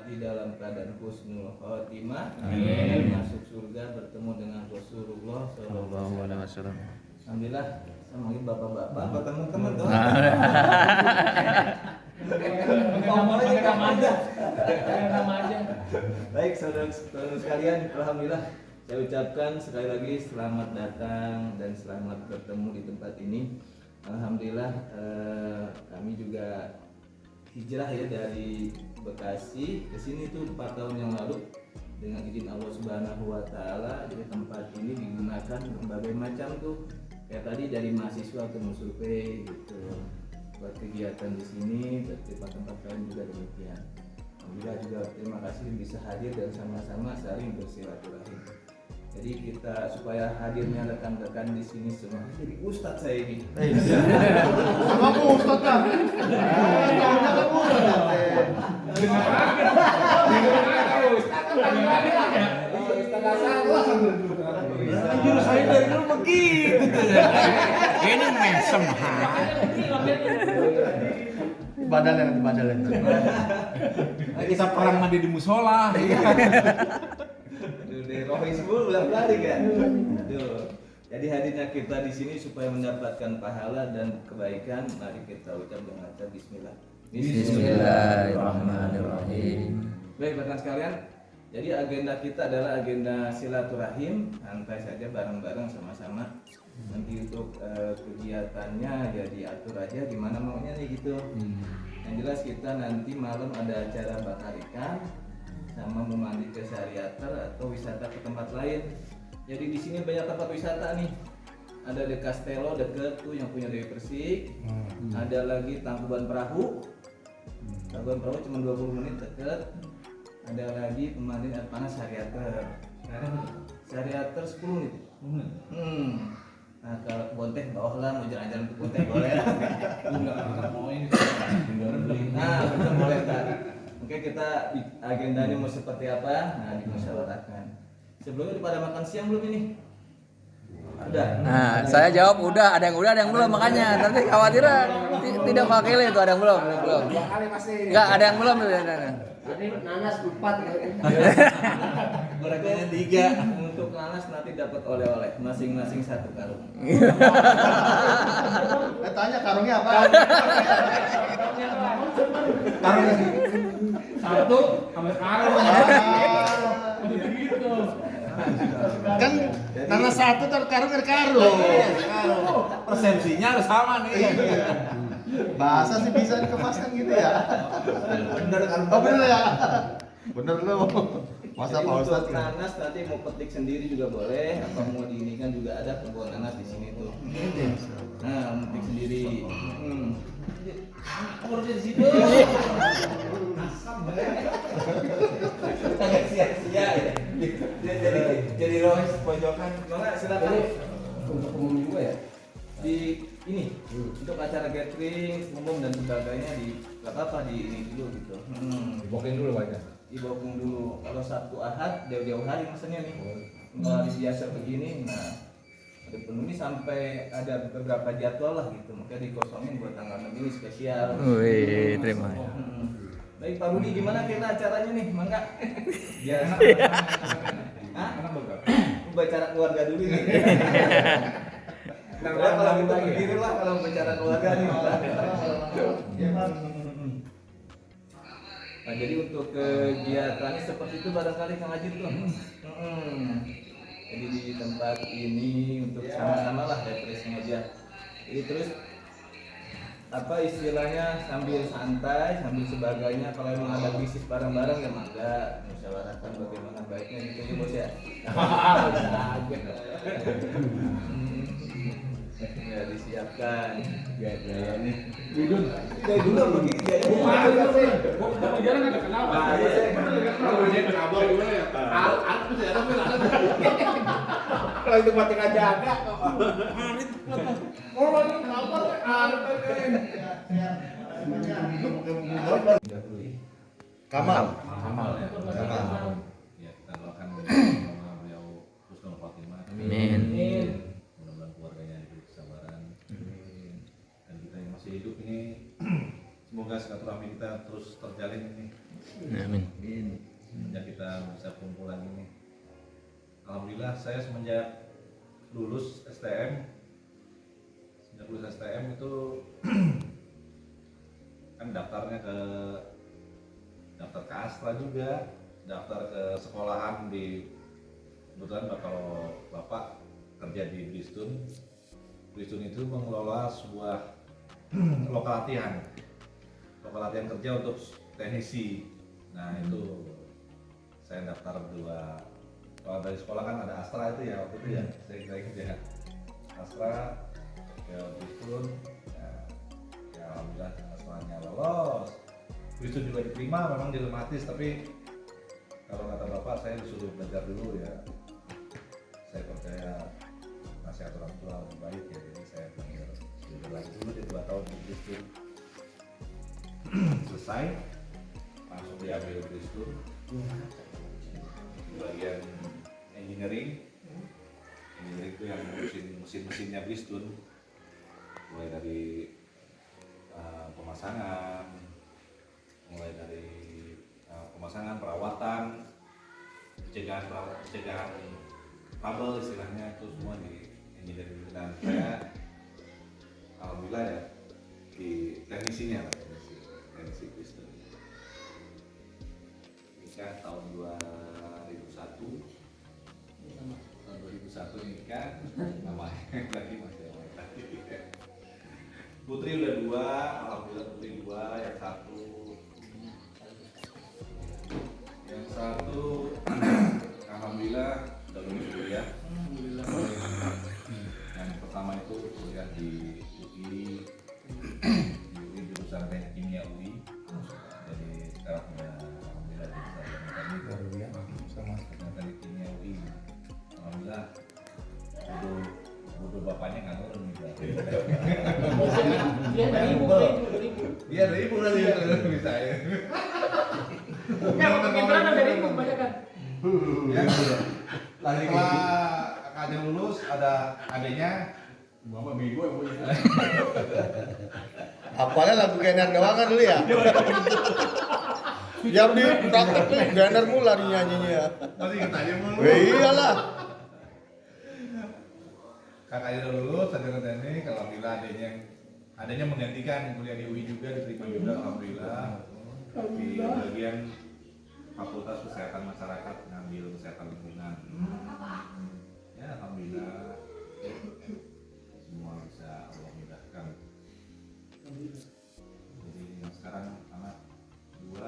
mati dalam keadaan husnul khotimah, masuk surga bertemu dengan Rasulullah sallallahu alaihi wasallam. Alhamdulillah, sama bapak-bapak, teman-teman tuh. Nama aja. Baik saudara-saudara sekalian, alhamdulillah saya ucapkan sekali lagi selamat datang dan selamat bertemu di tempat ini. Alhamdulillah kami juga hijrah ya dari Bekasi ke sini tuh 4 tahun yang lalu dengan izin Allah Subhanahu wa taala. Jadi tempat ini digunakan berbagai macam tuh kayak tadi dari mahasiswa ke survei gitu buat kegiatan di sini, dan tempat-tempat lain juga demikian. Alhamdulillah juga terima kasih bisa hadir dan sama-sama saling bersilaturahim. Jadi kita supaya hadirnya rekan-rekan di sini semua jadi ustadz saya ini. Sama aku ustadz kan. Jurus saya dari dulu begitu. Ini mesem Badalnya. Kita perang mandi di musola. Rohisbul ulang balik kan. Jadi hadirnya kita di sini supaya mendapatkan pahala dan kebaikan. Mari kita ucap dengan Bismillah. Bismillahirrahmanirrahim. Baik rekan sekalian, jadi agenda kita adalah agenda silaturahim, santai saja bareng-bareng sama-sama. Nanti untuk kegiatannya ya diatur aja gimana maunya nih gitu. Yang jelas kita nanti malam ada acara bakar ikan sama mau mandi ke Syariater atau wisata ke tempat lain. Jadi di sini banyak tempat wisata nih. Ada di Castello deket tuh yang punya Dewi Persik. Ada lagi Tangkuban Perahu. Tangkuban Perahu cuma 20 menit deket. Ada lagi pemandian air panas Syariater. Syariater 10 menit. Nah kalau ke Bonteh bawah lah, mau jalan-jalan ke Bonteh boleh. Enggak mau ini. Nah betul boleh tadi. Oke, kita agendanya mau seperti apa? Nah, dimusyawarahkan. Sebelumnya pada makan siang belum ini? Udah. Nah, saya jawab udah, ada yang udah, ada yang belum, makanya nanti khawatirnya tidak wakil itu, ada yang belum, belum. Enggak, ada yang belum. Tadi nanas 4 ya. Beratnya 3. Untuk nanas nanti dapat oleh-oleh masing-masing 1 karung. Tanya karungnya apa? Karungnya Satu sampai karung. Begitu. Kan nanas 1 karung dari karung. persepsinya harus sama nih. Bahasa sih bisa dikepaskan gitu ya. Bener kan? Oh bener ya. Bener lu. Masa Jadi Pak untuk Ustadz nanas nanti mau petik sendiri juga boleh, apa mau diinikan juga ada kebun nanas di sini tuh. Nah, petik sendiri. Kamu di situ. Agak sia-sia ya. Jadi rohis pojokan. Mana silakan. Untuk umum juga ya. Di ini untuk acara gathering umum dan sebagainya di apa di ini dulu gitu. Dibokin dulu aja. Dibokong dulu. Kalau Sabtu Ahad jauh-jauh hari maksudnya nih. Kalau hari biasa begini, nah ada penuh nih sampai ada beberapa jadwal lah gitu. Makanya dikosongin buat tanggal 6 ini spesial. Wih, terima. Baik Pak Rudi, gimana kita acaranya nih? Mangga. Biasa. Hah? Bicara keluarga dulu nih. Nah, kalau kita begini lah kalau bicara keluarga nih. Nah jadi untuk kegiatannya seperti itu barangkali Kang Ajin tuh. Jadi di tempat ini untuk sama-sama lah refreshing aja. Jadi terus apa istilahnya sambil santai sambil sebagainya, kalau memang ada bisnis bareng-bareng ya mangga musyawarahkan bagaimana baiknya gitu ya bos ya. Ya disiapkan gaya nih. Dudun. Gaya dulu begini gaya. Mau jalan ada kenapa? Kalau dia kenapa gimana ya? Aku sih ada bilang. Kalau itu mati aja agak kok. Harit. Oh, ini kenapa? Harit aja. Kamal. Ya, kita doakan beliau husnul khotimah. Amin. Mudah-mudahan keluarganya diberi kesabaran. Dan kita yang masih hidup ini semoga silaturahmi kita terus terjalin ini Amin. Semenjak kita bisa kumpul lagi nih. Alhamdulillah saya semenjak lulus STM itu kan daftarnya ke Astra juga, daftar ke sekolahan di kebetulan kalau bapak kerja di Bristol itu mengelola sebuah lokal latihan kerja untuk teknisi. Nah itu saya daftar 2. Kalau dari sekolah kan ada Astra itu ya waktu itu ya, saya ingat ya Astra ke Bristol ya alhamdulillah Astranya lolos. Bristol juga diterima, memang dilematis, tapi kalau kata bapak saya disuruh belajar dulu ya. Saya percaya nasihat orang tua lebih baik ya, jadi saya belajar lagi dulu di 2 tahun di Bristol. Selesai langsung diambil Bristol di bagian engineering itu yang ngurusin mesin-mesinnya Bristol, mulai dari pemasangan, perawatan, pencegahan trouble istilahnya, itu semua di engineering. Dan saya alhamdulillah ya di teknisinya lah, teknisi Bristol. Nikah tahun 2001 nikah, namanya lagi masih lagi. Putri udah 2, alhamdulillah Putri 2, yang satu alhamdulillah udah lulus kuliah. Yang pertama itu kuliah di UI jurusan teknik kimia UI. Jadi sekarang udah alhamdulillah jurusan teknik kimia UI. Alhamdulillah bodoh bapaknya nggak nurun gitu. Iya 2.000 nanti bisa ya. Ya, pinteran ada 2.000 banyak kan. Ya, setelah kakaknya lulus ada adanya Bapak bego ya punya. Apalnya lagu Genar doang kan dulu ya? Yang di praktek tuh Genar mula nyanyinya. masih ingat aja mulu. Iyalah. Kakaknya udah lulus, ada ini kalau alhamdulillah adanya menggantikan kuliah di UI juga, diterima juga alhamdulillah di bagian Fakultas Kesehatan Masyarakat, ngambil kesehatan lingkungan. Ya alhamdulillah semua bisa Allah mudahkan. Jadi yang sekarang anak 2,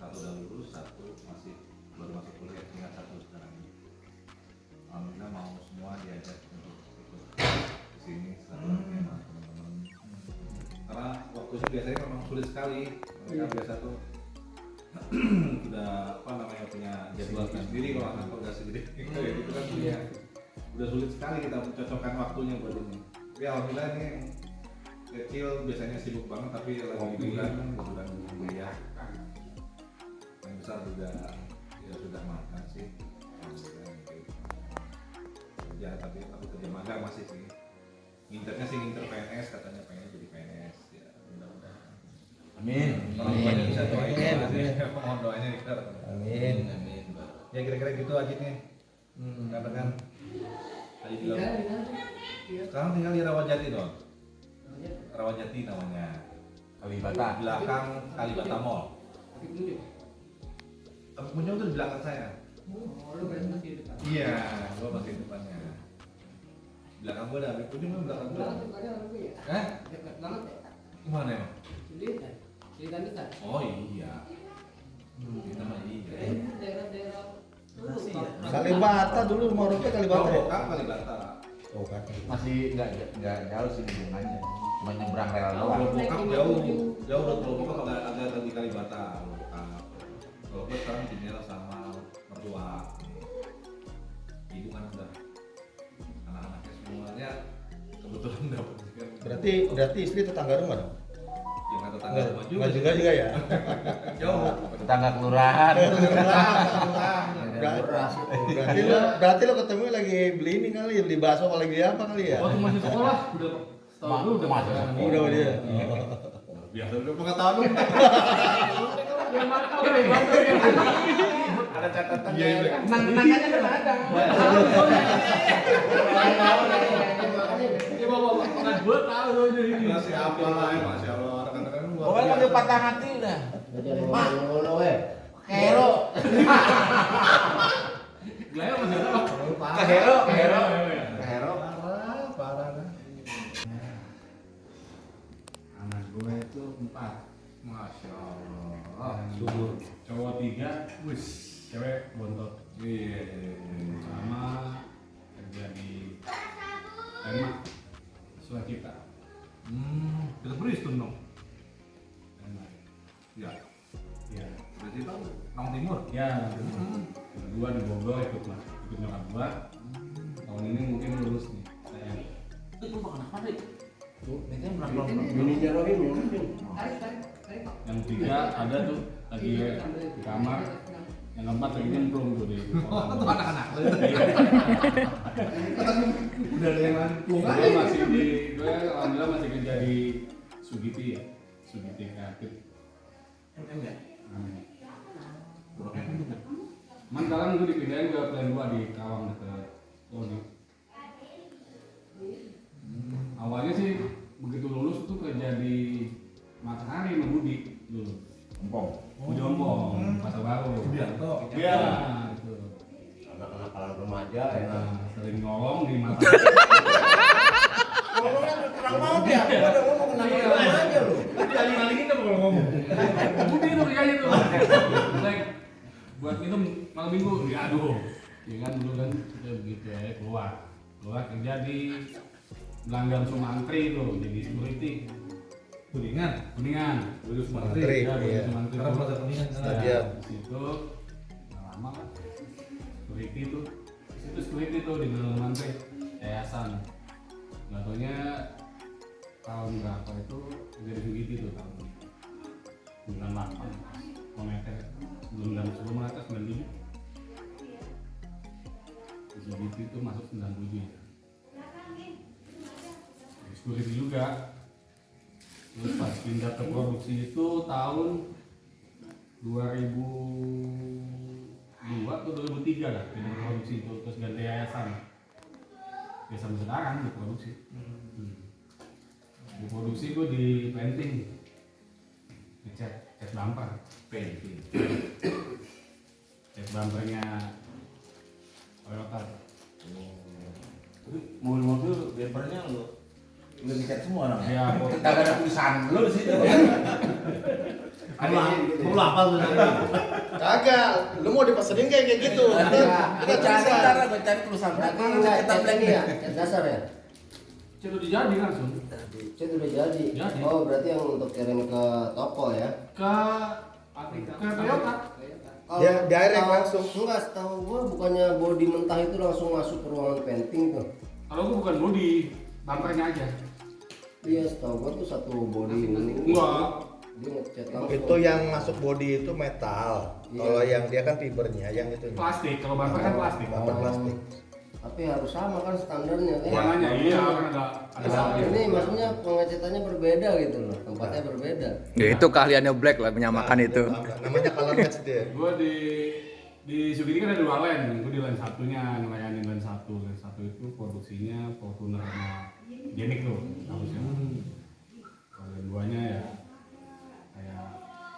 1 udah lulus, 1 masih baru masuk kuliah, tinggal 1 sekarang. Alhamdulillah mau semua diajak untuk ikut kesini sama teman-teman. Karena waktunya biasanya memang sulit sekali. Mereka biasa tuh udah punya jadwal sendiri kalau anak keluarga sendiri. Gitu kan punya. Udah sulit sekali kita mencocokkan waktunya buat ini. Tapi alhamdulillah ini yang kecil biasanya sibuk banget, tapi lagi liburan kuliah. Yang besar juga ya sudah makan sih. Ya tapi kerja magang masih sih. Nginternya sih nginter PNS, katanya pengen jadi PNS ya, mudah-mudahan. Amin. Orang tuanya bisa doain, mohon doanya Ikhtar. Amin. Ya kira-kira gitu aja nih. Katakan tadi bilang sekarang tinggal di Rawajati dong. Rawajati namanya. Kalibata. Belakang Kalibata Mall. Tapi Munjung tuh di belakang saya. Iya, gua masih depannya. Belakang gua ada Habib Munjung kan belakang gua. Gimana emang? Oh iya. Kita mah iya. Kalibata dulu rumah Roke Kalibata ya? Kan Kalibata. Oh kan. Masih nggak jauh sih hubungannya. Cuma nyebrang rel doang. Kalau bokap jauh udah kalau bokap agak di Kalibata. Kalau gue sekarang di Nera sama mertua. Ibu kan udah anak-anaknya semuanya kebetulan dapat. Berarti istri tetangga rumah dong? Yang kata tetangga rumah juga. Enggak juga ya? Jauh. Tetangga kelurahan. Berarti lo ketemu lagi beli ini kali, beli bakso apa lagi apa kali ya? Waktu masih sekolah udah Udah masuk. Udah dia. Biasa udah pengetahuan. Ada catatan Iya, iya. ya. Nangkanya kan ada. Masih apa lah ya, Masya Allah. Rekan-rekan luar Pokoknya biasa. kalau patah hati udah. Mak, Hero. Gelayo masih ada apa? Ke hero. Hero. Parah dah. Anak gue itu 4. Masya Allah. Subur. Cowok 3, wis. Cewek bontot. Iya. Sama kerja di Denmark. Sulawesi. Kita Bristol dong. Denmark. Ya. Ya. Berarti itu Nong Timur. Ya. Gua di Bogor ikut nyokap gua. Tahun ini mungkin lulus nih. Saya. Itu bukan apa deh? Ini Jerohim ya mungkin. Yang 3 ada tuh lagi di kamar. Yang 4 lagi nyemplung tuh di. Itu anak-anak. Udah ada yang nyemplung. Gua masih di, gua alhamdulillah masih kerja di Sugiti ya. Sugiti kreatif. Cuman sekarang gue dipindahin ke plan 2 di Kawang dekat Lodi. Awalnya sih begitu lulus tuh kerja di Matahari sama Budi dulu. Budi Ompong, Pasar Baru. Bianto. Iya, itu. Anak-anak kalangan remaja ya. Nah, sering nolong di Matahari. Ngomongnya terang banget ya. Gua udah ngomong kenapa aja lu. Aling-alingin dong kalau ngomong. Budi tuh kayaknya tuh. Like, buat minum malam minggu, ya aduh. Ya kan dulu kan kita begitu ya keluar kerja di Belanggang Sumantri tuh jadi security. Kuningan. Dulu Sumantri, Ya, iya. Sumantri. Karena Plaza Kuningan sana. Ya, di situ nggak lama lah. Security tuh. Di situ security tuh di Belanggang Sumantri. Yayasan. Nggak taunya tahun berapa itu jadi security tuh tahun 98 moneter sebelum mereka 97 security itu masuk 97 ya. Security juga. Terus pas pindah ke produksi itu tahun 2002 atau 2003 lah pindah ke produksi itu terus ganti yayasan sampai sekarang di produksi. Di produksi gue di painting, cat bumper, painting, cat bumpernya Toyota. Mobil-mobil bumpernya lu udah dicat semua orang. Ya, Kagak ada tulisan lu di situ. Mau apa lu nanti? Kagak, lu mau dipesenin kayak gitu. Kita cari ntar, gua cari tulisan Berarti belakang, enggak kita cat black ini nih. ya, cat dasar ya? cat udah jadi langsung Cat udah jadi. Jadi. Oh, berarti yang untuk kirim ke toko ya? ke Toyota. Kalau direct tahu- langsung. Enggak, setahu gua bukannya body mentah itu langsung masuk ke ruangan painting tuh. Kalau gue bukan body, bumpernya aja. Iya, setahu gua tuh satu body ini. Enggak. Dia ngecat langsung. Itu yang masuk body itu metal. Iya. Kalau yang dia kan fibernya, yang itu. Plastik, kalau bumper kan plastik. Bumper plastik. Tapi harus sama kan standarnya kan? Warnanya iya kan ada Nah, ini maksudnya pengecatannya berbeda gitu loh, tempatnya berbeda. Ya itu keahliannya Black lah menyamakan Nah, itu. Namanya color match dia. Gue di Sugiti kan ada 2 lane, gue di lane satunya ngelayanin lane 1 itu produksinya Fortuner sama Jenik tuh harusnya. Kalau lane 2-nya ya kayak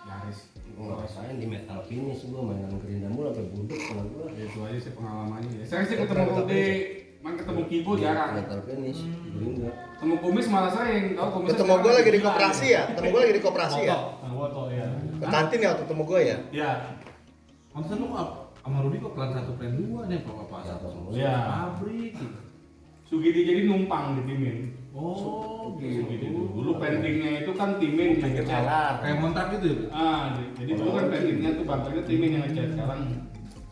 Yaris. Gua nggak rasain di metal finish, gua mainan gerinda mulu sampai budek kalau gua. Ya, itu aja sih pengalamannya. Ya, saya sih ketemu Kibo jarang. Metal finish, gerinda. Ketemu Kumis malah sering, tahu Kumis. Ketemu gue lagi di koperasi ya? Ketemu gue lagi di koperasi ya? Foto ya. Ke kantin ya waktu ketemu gue ya? Ya. Pantesan lu kok sama Rudi kok plan 1 plan 2 nih apa-apa. Ya. Pabrik gitu. Sugiti jadi numpang di timin. Oh, Gitu. Dulu paintingnya itu kan timin yang ngecat. Kayak montak gitu ya? Jadi dulu kan paintingnya tuh bumpernya timin yang ngecat, sekarang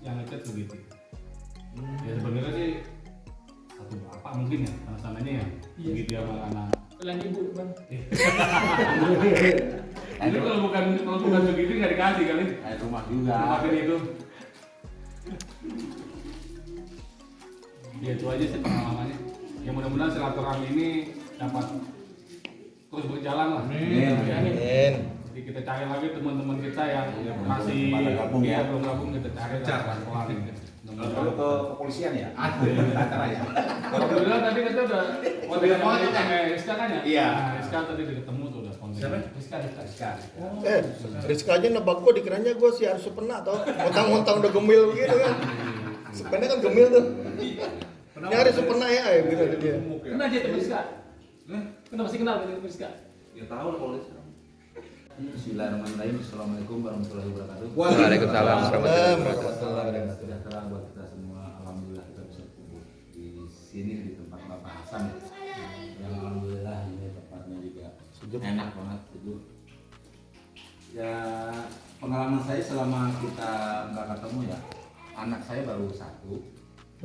yang ngecat begitu. Ya sebenarnya sih satu bapak mungkin ya, karena sananya ya begitu sama anak. Pelan ibu bang. Itu kalau bukan begitu nggak dikasih kali. Rumah juga. Maafin itu. Ya itu aja sih pengalamannya. Ya mudah-mudahan silaturahmi ini dapat terus berjalan lah. Amin. Amin. Jadi kita cari lagi teman-teman kita yang masih pada gabung ya. belum gabung, kita cari pelan-pelan. Kalau ke kepolisian ya? Ada acara ya. Alhamdulillah tadi kita udah kontak sama Rizka kan ya? Iya. Nah, Rizka tadi udah ketemu tuh udah kontak. Siapa? Rizka. Rizka aja nebak gue, dikiranya gue si harus pernah tau, montang-montang udah gemil begitu kan. Sebenarnya kan gemil tuh. Ini hari pernah ya, gitu dia. Kenal aja teman Rizka. Kenapa sih kenal dengan Rizka? Ya tahu lah kalau Bismillahirrahmanirrahim. Assalamualaikum warahmatullahi wabarakatuh. Waalaikumsalam warahmatullahi wabarakatuh. Sejahtera buat kita semua. Alhamdulillah kita bisa kumpul di sini di tempat Bapak Hasan. Yang alhamdulillah ini tempatnya juga enak banget, sejuk. Ya pengalaman saya selama kita nggak ketemu ya, anak saya baru satu.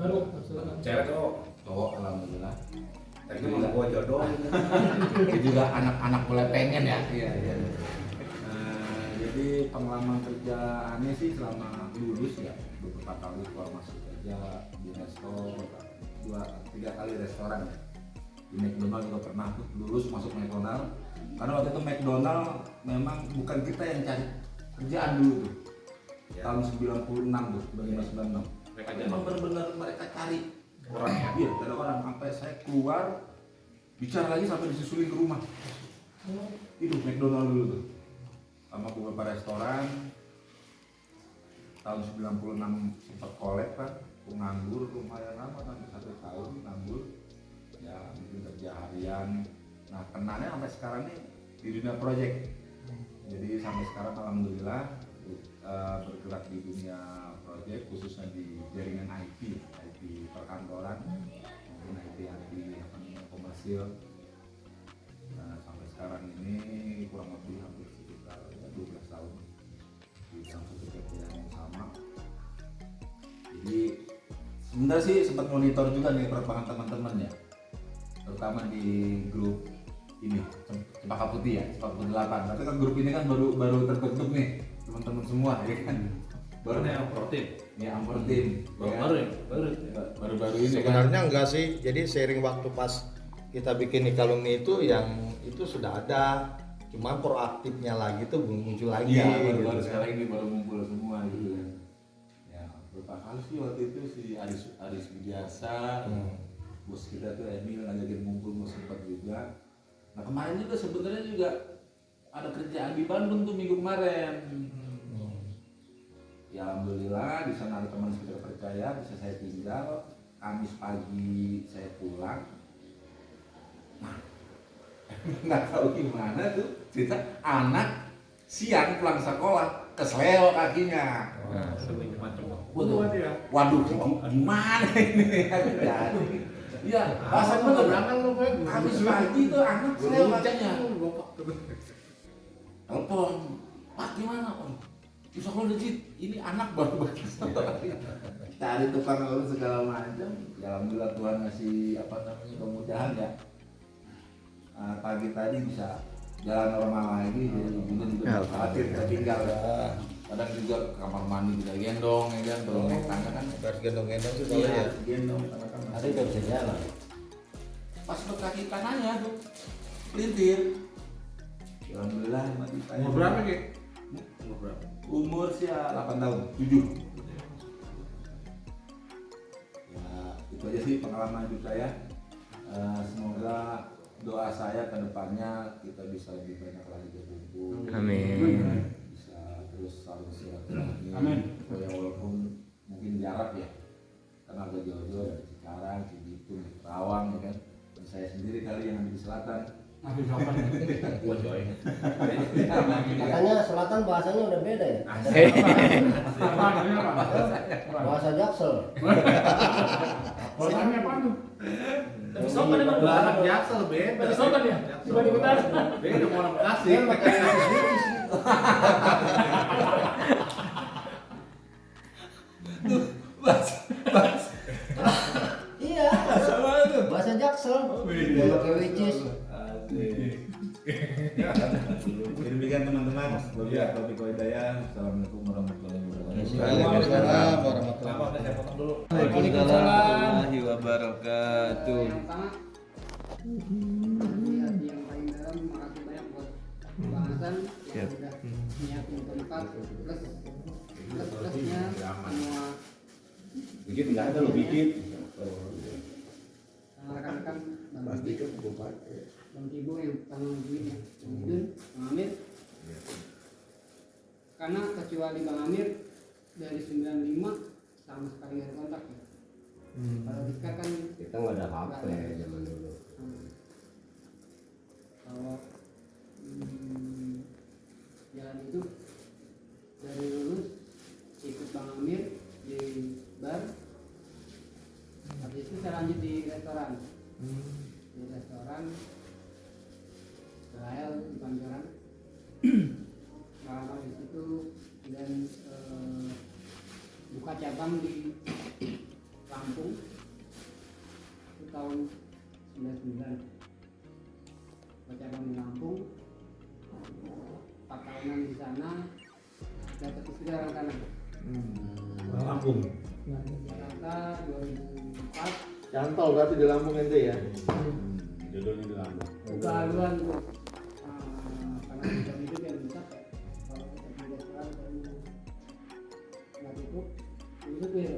Baru. Cewek cowok alhamdulillah. Tapi juga gua jodoh. Itu juga anak-anak boleh pengen ya. Iya. Jadi pengalaman kerja aneh sih selama lulus ya, beberapa kali keluar masuk kerja di resto, 2-3 kali restoran ya. Di McDonald juga pernah tuh lulus masuk McDonald. Karena waktu itu McDonald memang bukan kita yang cari kerjaan dulu tuh. Tahun 96 tuh, 1996. Memang benar-benar mereka cari orang ya, ada orang sampai saya keluar bicara lagi sampai disusulin ke rumah. Itu McDonald dulu tuh, sama beberapa restoran. Tahun 96 sempat kolek kan, aku nganggur lumayan lama kan, 1 tahun nganggur. Ya mungkin kerja harian. Nah kenanya sampai sekarang nih di dunia project. Jadi sampai sekarang alhamdulillah bergerak di dunia project, khususnya di jaringan IT perkantoran maupun IT komersil. Nah, sampai sekarang ini kurang lebih hampir sekitar 12 tahun di dalam satu pekerjaan yang sama. Jadi sebenarnya sih sempat monitor juga nih perkembangan teman-teman ya, terutama di grup ini Cempaka Putih ya, Cempaka Putih 8. Tapi kan grup ini kan baru terbentuk nih teman-teman semua ya kan. Baru nih Amportim. Ya Amportim. Baru ini kan. Sebenarnya enggak sih, jadi seiring waktu pas kita bikin Ikalumi itu yang itu sudah ada, cuman proaktifnya lagi tuh belum muncul lagi. Iya, gitu. baru sekarang ini baru ngumpul semua gitu kan. Ya, beberapa kali sih waktu itu si Aris Widiasa, bos kita tuh Emil ngajakin ngumpul mau sempat juga. Nah kemarin juga sebenarnya juga ada kerjaan di Bandung tuh minggu kemarin. Ya alhamdulillah di sana ada teman sekitar percaya bisa saya tinggal. Kamis pagi saya pulang. Nah, nggak tahu gimana tuh cerita anak siang pulang sekolah kesleo kakinya. Waduh, gimana ini? Iya, masa bener. Kamis pagi tuh anak sleo kakinya. Telepon, Pak gimana? Bisa kalau legit, ini anak baru bagus. Cari tukang urus segala macam. Ya alhamdulillah Tuhan ngasih kemudahan ya. Pagi tadi bisa jalan normal lagi, jadi ibunya juga khawatir tertinggal ya. Kadang juga ke kamar mandi bisa gendong ya kan, belum naik tangga kan. Harus gendong-gendong sih Iya, ya. gendong. Ada nggak bisa jalan. Pas ke kaki kanannya tuh, pelintir. Ya alhamdulillah mati. Umur berapa Ki? Umur sih 8 tahun, 7. Ya itu aja sih pengalaman hidup saya. Semoga doa saya ke depannya kita bisa lebih banyak lagi berkumpul. Amin. Bisa terus saling silaturahmi. Amin. Ya walaupun mungkin jarak ya, karena agak jauh-jauh dari Cikarang, Cibitung, Kerawang ya kan. Dan saya sendiri kali yang ada di selatan. Masih kapan? Gua join. Katanya selatan bahasanya udah beda ya. Bahasa Jaksel. Bahasanya apa tuh? Tapi sopan emang. Anak Jaksel beda. Tapi sopan ya. Dibanding utara. Beda mau orang Bekasi. Dia pakai bahasa Inggris. Iya. Bahasa Jaksel. Dia pakai which is. Demikian teman-teman, wabillahi taufiq wal hidayah. Assalamualaikum warahmatullahi wabarakatuh. Waalaikumsalam warahmatullahi Waalaikumsalam warahmatullahi wabarakatuh. Yang paling dalam, makasih banyak buat pembahasan. yang udah nyiapin tempat plusnya semua Dikit nggak ada lo dikit. sama rekan-rekan Bang Ibu yang tangan begini, Bang Idun, Bang Amir. Karena kecuali Bang Amir dari 95 sama sekali nggak ada kontak ya. Kalau Rizka kan Kita nggak ada HP zaman dulu. kalau jalan itu dari lulus ikut Bang Amir di bar, habis itu saya lanjut di restoran. Di restoran Rael di Pancoran. Lama di situ dan buka cabang di Lampung itu tahun 99. Buka cabang di Lampung 4 tahunan di sana, dapat istri orang sana. Lampung. Jakarta 2004 Cantol berarti di Lampung ente ya. Jodohnya di Lampung. buka haluan tuh. Karena jam itu yang bisa kalau kita di restoran kayaknya nggak cukup itu tuh ya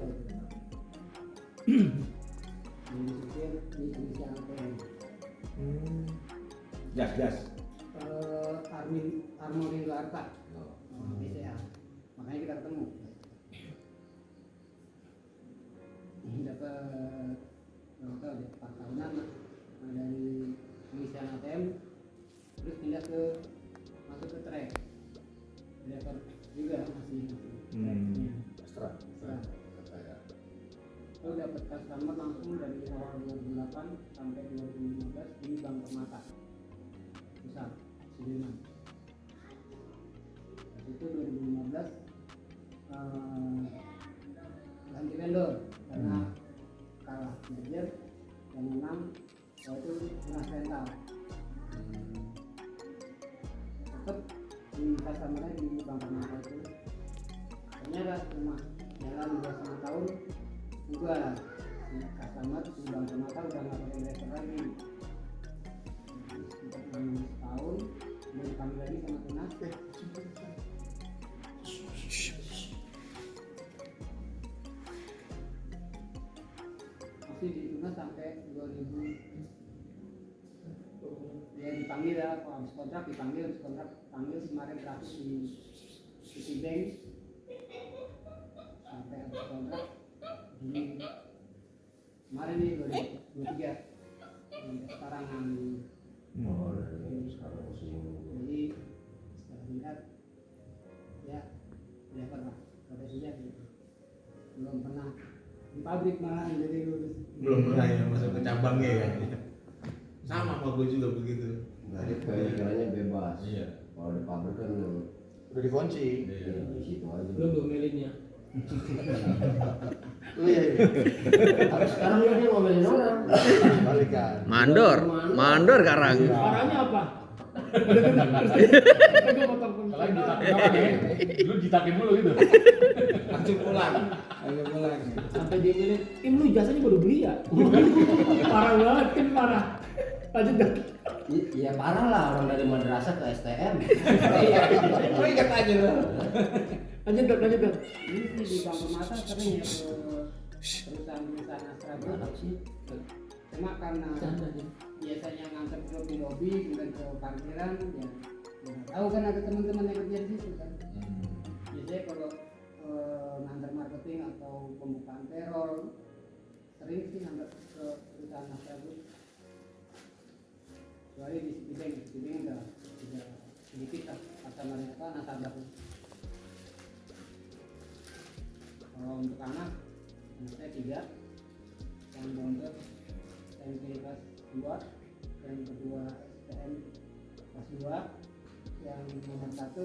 jadi supir di Indonesia ATM Jas. Armorindo Arta BCA, makanya kita ketemu. Dapat berapa tahun ya, 4 tahunan lah. Nah, dari Indonesia ATM terus pindah ke masuk ke track driver juga masih tracknya. Astra. Nah, itu dapat customer langsung dari awal 2008 sampai 2015 di Bank Permata Pusat Sudirman. Habis itu 2015 ganti vendor karena kalah merger yang menang waktu itu Lunas Rental. Tetap di customernya di Bank Permata itu ternyata cuma jalan 2,5 tahun juga si customer di Bank Permata udah nggak pakai driver lagi. Sekitar 6 tahun dia dipanggil lagi sama Tunas. Masih di Tunas sampai 2000 dia dipanggil ya, kalau habis kontrak dipanggil, habis kontrak panggil kemarin terakhir di Citibank sampai habis kontrak di kemarin nih 2023 sampai sekarang jadi setelah lihat ya udah pernah profesinya gitu, belum pernah di pabrik malah jadi lulus Belum pernah ya masuk ke cabangnya ya. Sama sama gue juga begitu. Jadi pikirannya bebas. Iya. Kalau di pabrik kan Udah dikunci. di situ aja. belum domelinnya. Lu ya. Tapi sekarang dia ngomelin orang. Balikan. Mandor sekarang. Parahnya apa? Kalian ditakin apa nih? Dulu ditakin dulu gitu. Langsung pulang. Sampai dia bilang, lu jasanya baru beli ya? Parah banget kan, parah. Lanjut dah. Iya parah lah orang dari madrasah ke STM. Iya. Oh, ingat aja loh. Lanjut dah. Ini di Bank Permata sering ya ke perusahaan-perusahaan Astra Group sih. Cuma karena biasanya nganter ke lobby, kemudian ke parkiran, ya nggak tahu kan ada teman-teman yang kerja di situ kan. Biasanya kalau nganter marketing atau pembukaan payroll sering sih nganter ke perusahaan Astra Group. Kecuali di Citibank udah sedikit lah customer-nya apa nasabah. Kalau untuk anak saya 3 yang bontot SMP kelas 2, yang kedua STM kelas 2, yang nomor 1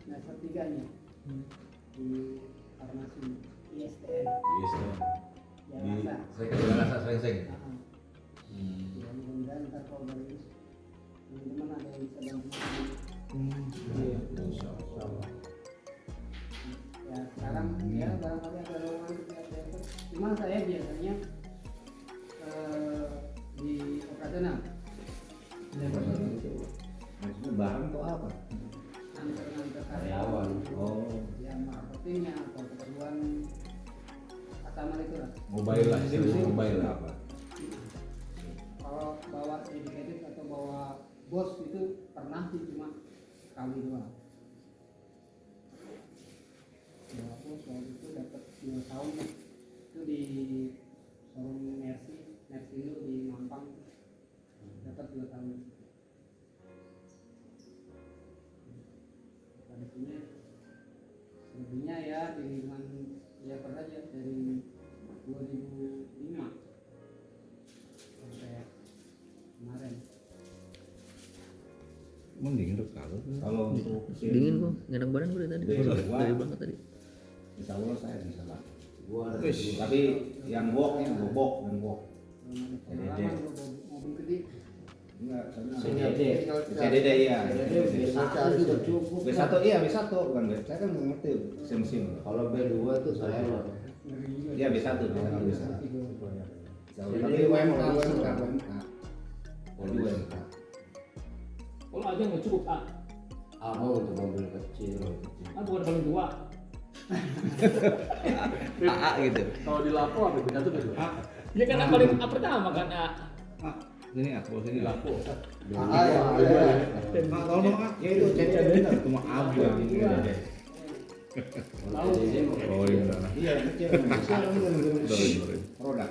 semester 3 nya di farmasi ISTN Jakarta. Sering. Ya mudah-mudahan ntar kalau dari teman-teman ada yang bisa bantu. Ya sekarang ya barangkali ada lowongan driver. Cuma saya biasanya di operasional. Maksudnya barang atau apa? karyawan. Oh, Ya marketingnya, kalau keperluan customer itu lah. mobile lah, sering mobile lah apa? Kalau bawa dedicated atau bawa bos itu pernah sih cuma sekali doang. Bawa bos waktu itu dapat 2 tahun ya. Itu di showroom Mercy itu di Mampang dapat 2 tahun. Pada sini lebihnya ya di lingkungan ya pernah ya dari 2005 sampai kemarin. Mending tuh kalau untuk Dingin kok, nggak enak badan gue dari tadi. Dari banget tadi. Insya Allah saya bisa lah. Tapi yang walknya bobok dan walk. Pengalaman mobil gede. Enggak, CDD. CDD ya. B1 sudah cukup. B1 iya B1 bukan B. Saya kan nggak ngerti sim. Kalau B2 itu saya mah. Iya B1 kalau B1. Tapi UMK UMK. Kalau UMK. Kalau aja nggak cukup Apa untuk mobil kecil? bukan paling tua. AA gitu. Kalau di Lapo apa beda tuh beda? Ya kan yang paling pertama kan Sini aku sini lah. Tahu dong, Ya itu CDD benar cuma abu yang tahu. Oh iya kecil. Produk.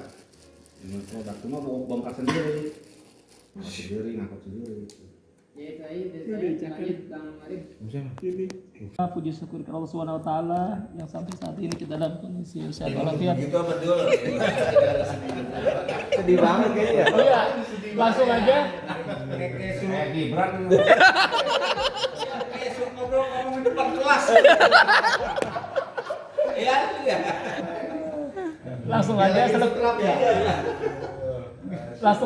Ini produk cuma bongkar sendiri. Ngangkut sendiri. Ya itu aja lanjut Bang Arif. Puji syukur kepada Allah Subhanahu wa taala yang sampai saat ini kita dalam kondisi sehat walafiat. Gitu apa dulu? Sedih banget kayaknya. Oh iya, langsung aja. Gibran. Ngomong depan kelas. Iya. Langsung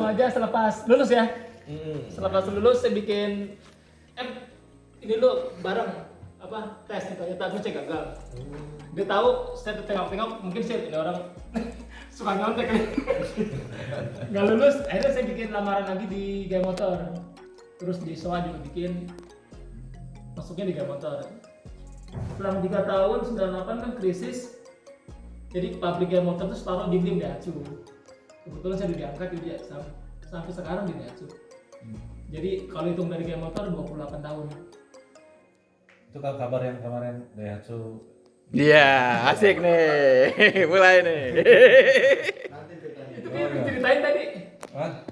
aja selepas lulus ya. Selepas lulus saya bikin ini dulu bareng tes nih, ternyata gue cek gagal. Dia tahu saya tengok mungkin sih ini orang suka nyontek kan. Nggak lulus, akhirnya saya bikin lamaran lagi di Gaya Motor. Terus di SOA juga bikin, masuknya di Gaya Motor. Selama 3 tahun 98 kan krisis, jadi pabrik Gaya Motor itu separuh di Daihatsu. Kebetulan saya udah diangkat jadi sampai sekarang di Daihatsu. Jadi kalau hitung dari Gaya Motor 28 tahun. Itu kan kabar yang kemarin Daihatsu. Iya, asik nih. Mulai nih. Itu kan diceritain tadi. Hah?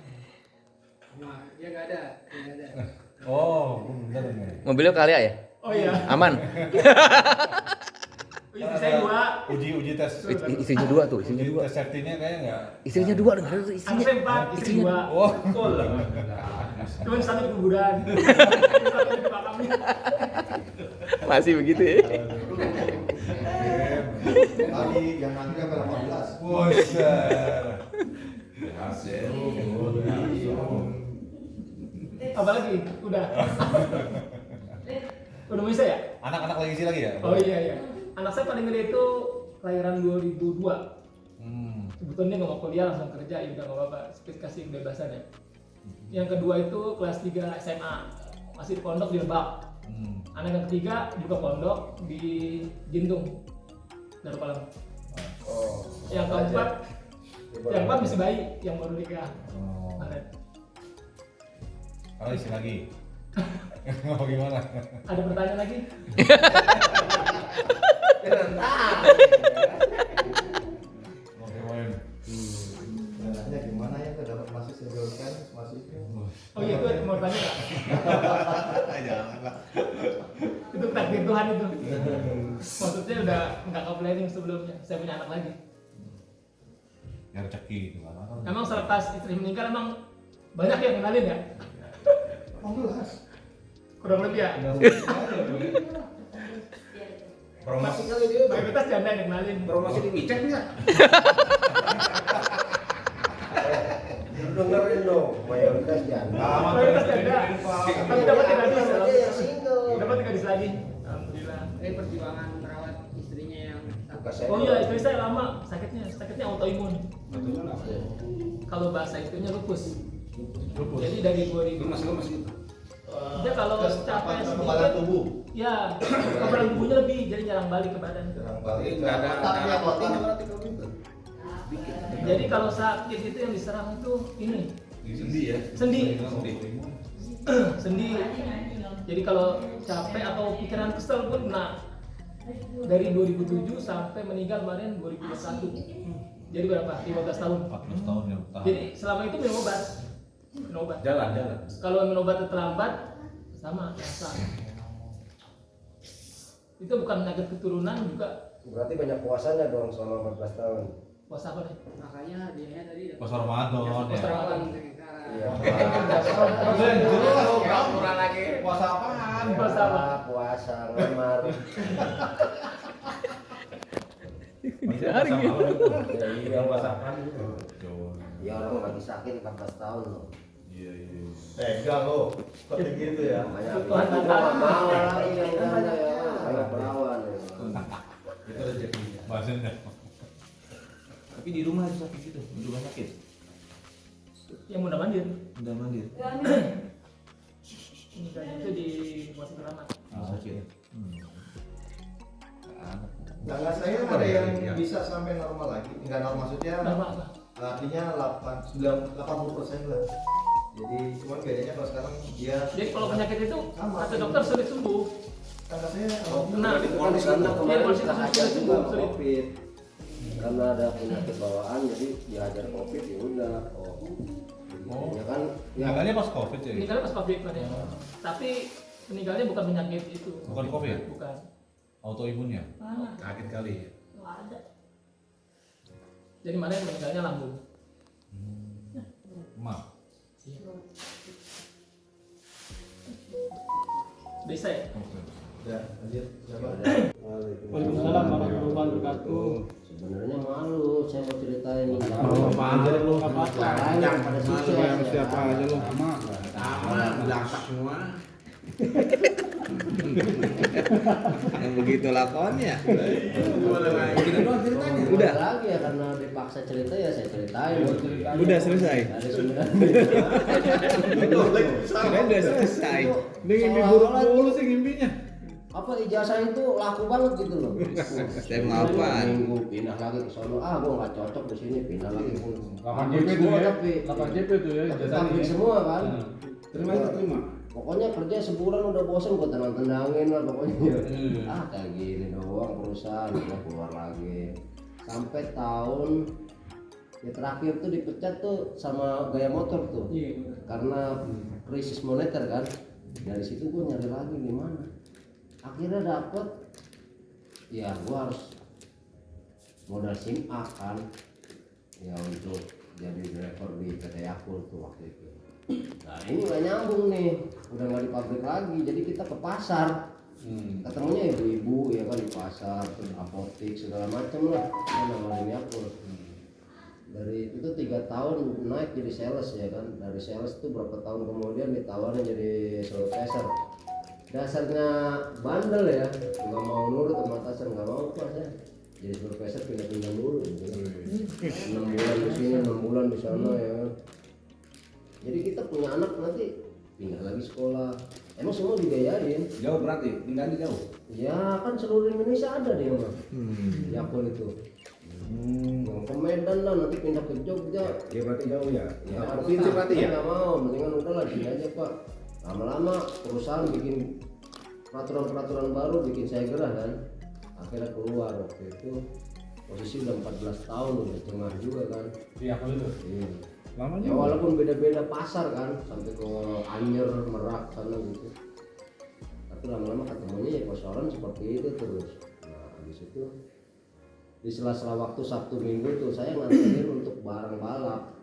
Nah, dia nggak ada. Oh, bener nih. Mobilnya kali ya? Oh iya. Aman. Istri saya 2. Uji tes. Istrinya 2 tuh, istrinya Uji 2. tes safety-nya kayaknya enggak. Istrinya 2 dengar tuh Anak istrinya. saya 4, istri 2. Oh. Betul. Cuman satu di kuburan. Satu di makamnya. Masih begitu ya. Tadi yang nanti kan 18. Buset. Apa lagi? Udah. Udah bisa ya? Anak-anak lagi isi lagi ya? Oh iya. Anak saya paling gede itu kelahiran 2002. Kebetulan dia nggak mau kuliah langsung kerja, ya udah nggak apa-apa, kasih kebebasan ya. Yang kedua itu kelas 3 SMA, masih di pondok di Lebak. Anak yang ketiga juga pondok di Jintung, Darussalam. Yang keempat masih bayi, yang baru nikah. Kemarin. Kalau isi lagi. Mau gimana? Ada pertanyaan lagi? Oke, Moen. Caranya gimana ya ke dapat masih sejauhkan masih itu. Oh iya, itu mau tanya nggak? Janganlah. Itu takdir Tuhan itu. Maksudnya udah nggak ke planning sebelumnya. Saya punya anak lagi. Ya rezeki gitu kan. Emang selepas istri meninggal emang banyak yang kenalin ya? 18. Kurang lebih ya? Promosi kali dia. Mayoritas janda yang kenalin. Promosi di WeChat enggak? Dengerin dong, mayoritas janda. Mayoritas janda. Tapi dapat 3 gadis. Aja yang single. Dapat 3 gadis lagi. Alhamdulillah. Perjuangan merawat istrinya yang Bukan saya. Oh iya, istri saya lama sakitnya autoimun. Kalau bahasa itunya lupus. Jadi dari 2000 Lemas. Dia kalau capek kekebalan sedikit, tubuh. ya kekebalan tubuhnya lebih, jadi jarang balik ke badan. Jarang balik. Nggak ada Otaknya otot. berarti kalau gitu. Jadi kalau sakit itu yang diserang itu ini Sendi ya. sendi. Sendi. Jadi kalau capek atau pikiran kesel pun, nah dari 2007 sampai meninggal kemarin 2021. Jadi berapa? 15 tahun. 14 tahun ya. Jadi selama itu minum obat. Minum obat. Jalan. Kalau minum obat terlambat sama biasa. Itu bukan penyakit keturunan juga. Berarti banyak puasanya dong selama 14 tahun. Puasa apa nih? Makanya dia tadi Puasa Ramadan Puasa ya. Ramadan. Iya. Kurang lagi. Puasa apaan? Puasa apa? Puasa ngamar. Hari ini. Iya, Puasa apaan? ya orang lagi sakit 14 tahun loh. Iya. Tega lo, seperti gitu ya. Makanya aku nggak mau lagi yang ada ya. Kayak perawan ya. Itu rezekinya. Bahasanya. Tapi di rumah itu sakit gitu, di rumah sakit. Yang mudah mandir. Udah mandir. Meninggalnya itu di Puasa Keramat. Sakit. Nggak saya ada yang bisa sampai normal lagi. Nggak normal maksudnya. Normal apa? Artinya 80% lah. Jadi cuman bedanya kalau sekarang dia. Jadi kalau penyakit itu Sama. kata dokter sulit sembuh. Kata saya Nah, Kan di sana kemarin polisi kita hajar sulit juga sembuh, sulit. COVID. Karena ada penyakit bawaan jadi dihajar COVID ya udah. Ya kan ya Meninggalnya pas Covid ya. Meninggalnya pas COVID kan ya. Tapi meninggalnya bukan penyakit itu. Bukan COVID? Bukan. Autoimunnya. Sakit kali ya. Nggak ada. Jadi mana yang meninggalnya lambung. Maaf. Bisa ya? Ya, lanjut. Siapa? Waalaikumsalam warahmatullahi wabarakatuh. sebenarnya malu saya mau ceritain. Malu apa aja lu? Banyak pada sukses. Siapa aja lu? Sama bilang semua. Yang begitu lakonnya. Begitu doang ceritanya. Udah. Lagi ya karena dipaksa cerita ya saya ceritain. Udah selesai. Ada sebenarnya. Kirain udah selesai. Ini mimpi buruk mulu sih mimpinya. Apa ijazah itu laku banget gitu loh. Saya mau apaan? Minggu pindah lagi ke sono. Ah, gua nggak cocok di sini, pindah lagi. 8 JP tuh ya. 8 JP tuh ya. Tapi pabrik semua kan. Terima itu terima. Pokoknya kerja sebulan udah bosen gua tendang-tendangin lah pokoknya. Ah, kayak gini doang perusahaan, gua keluar lagi. Sampai tahun ya terakhir tuh dipecat tuh sama Gaya Motor tuh. Karena krisis moneter kan. Dari situ gua nyari lagi gimana. Akhirnya dapet ya gua harus modal SIM A kan ya untuk jadi driver di PT Yakult tuh waktu itu. Nah ini nggak nyambung nih, udah nggak di pabrik lagi, jadi kita ke pasar. Ketemunya ibu-ibu ya kan di pasar, terus apotik segala macem lah, kan nawarin Yakult. Dari itu 3 tahun naik jadi sales ya kan, dari sales tuh berapa tahun kemudian ditawarin jadi supervisor. Dasarnya bandel ya, nggak mau nurut sama atasan, nggak mau pas ya. Jadi supervisor pindah-pindah dulu gitu. 6 bulan di sini, 6 bulan di sana ya kan. Jadi kita punya anak nanti pindah lagi sekolah. Emang semua dibiayain. Jauh berarti, tinggalnya jauh. Ya kan seluruh Indonesia ada dia mah. Yakult itu. Yang ke Medan lah, nanti pindah ke Jogja. Ya berarti jauh ya. Ya kan Provinsi berarti ya. nggak mau, mendingan udahlah di sini aja Pak. Lama-lama perusahaan bikin peraturan-peraturan baru, bikin saya gerah kan. Akhirnya keluar waktu itu posisi udah 14 tahun, udah setengah juga kan. Iya, aku itu. Iya. Lama Ya walaupun beda-beda pasar kan, sampai ke Anyer, Merak sana gitu. Tapi lama-lama ketemunya ya persoalan seperti itu terus. Nah habis itu di sela-sela waktu Sabtu Minggu tuh saya nganterin untuk barang balap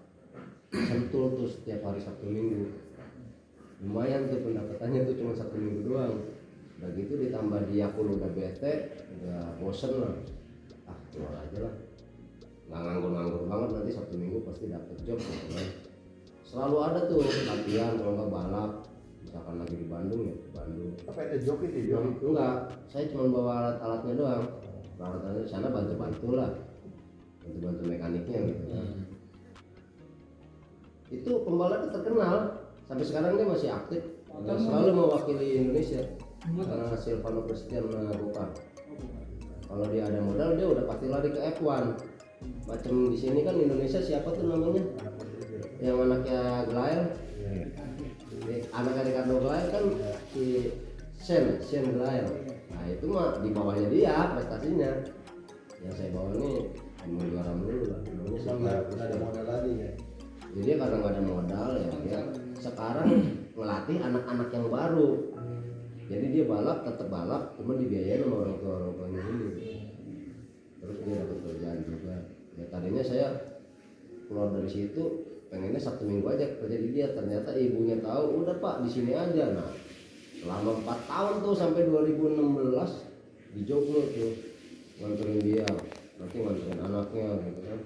Sentul tuh setiap hari Sabtu Minggu. Lumayan tuh pendapatannya tuh cuma 1 minggu doang. Udah gitu ditambah di Yakult udah bete, udah bosen lah. Ah keluar aja lah. Nggak nganggur-nganggur banget, nanti Sabtu Minggu pasti dapet job gitu kan. Selalu ada tuh latihan kalau nggak balap. Misalkan lagi di Bandung ya di Bandung. Apa itu joki itu joki? Enggak, saya cuma bawa alat-alatnya doang. Peralatannya di sana bantu-bantu lah, bantu-bantu mekaniknya gitu. Itu pembalap terkenal sampai sekarang dia masih aktif. yang selalu mewakili Indonesia karena Silvano Christian Gokar. Kalau dia ada modal dia udah pasti lari ke F1. Macam di sini kan Indonesia siapa tuh namanya? Yang anaknya Glael. Anak Ricardo Glael kan si Shane Glael. Nah itu mah di bawahnya dia prestasinya. Yang saya bawa ini mau juara dulu lah. Namanya siapa? Nggak ada modal lagi ya. Jadi dia karena nggak ada modal ya dia sekarang ngelatih anak-anak yang baru. Jadi dia balap tetap balap, cuma dibiayain sama orang tuanya dulu. Terus dia dapat kerjaan juga. Ya tadinya saya keluar dari situ pengennya Sabtu Minggu aja kerja di dia. Ternyata ibunya tahu, udah Pak di sini aja. Nah selama 4 tahun tuh sampai 2016 di Joglo tuh nganterin dia, nanti nganterin anaknya gitu kan.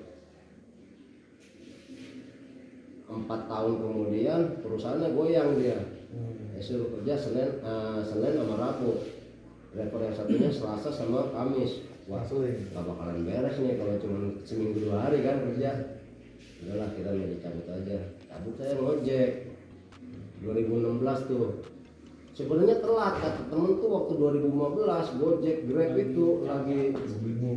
4 tahun kemudian perusahaannya goyang dia. Suruh kerja Senin sama Rabu. Driver yang satunya Selasa sama Kamis. Wah, gak bakalan beres nih kalau cuma seminggu 2 hari kan kerja. Udahlah kita mau dicabut aja. Cabut saya ngojek 2016 tuh. Sebenarnya telat kata temen tuh waktu 2015 Gojek Grab itu lagi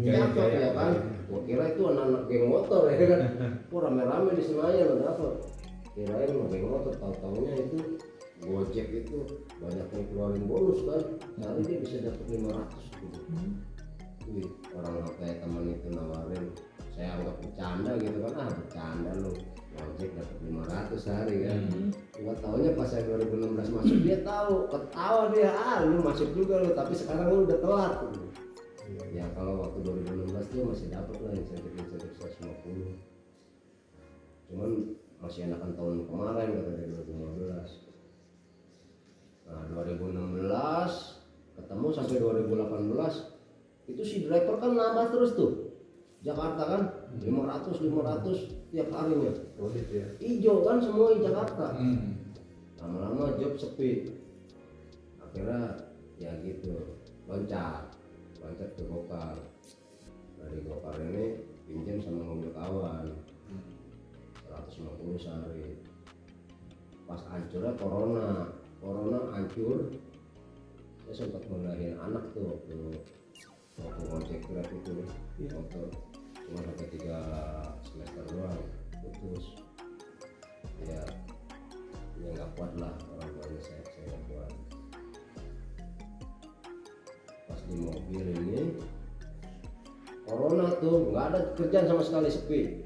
cakep ya kan. Gua kira itu anak-anak geng motor ya kan. Kok rame-rame di Senayan ada apa? Kirain mau geng motor, tahu-taunya itu Gojek itu banyak yang keluarin bonus kan. Sehari dia bisa dapat 500 gitu. Wih, orang kayak teman itu nawarin, saya anggap bercanda gitu kan, bercanda lu Gojek dapat 500 sehari kan. Gua taunya pas saya 2016 masuk dia tahu, ketawa dia, lu masuk juga lu, tapi sekarang lu udah telat. Ya kalau waktu 2016 dia masih dapat lah insentif 150. Cuman masih enakan tahun kemarin kata dia 2015. Nah 2016 ketemu sampai 2018 itu si driver kan nambah terus tuh. Jakarta kan 500 tiap harinya. Ijo kan semua di Jakarta. Lama-lama job sepi. Akhirnya ya gitu loncat ke Gokar. Dari Gokar ini pinjam sama mobil kawan 150 sehari. Pas hancurnya corona hancur. Saya sempat ngelahirin anak tuh waktu ngojek Grab itu motor cuma sampai 3 semester doang putus. Ya nggak kuat lah orang tuanya saya nggak kuat. Pas di mobil ini corona tuh nggak ada kerjaan sama sekali, sepi.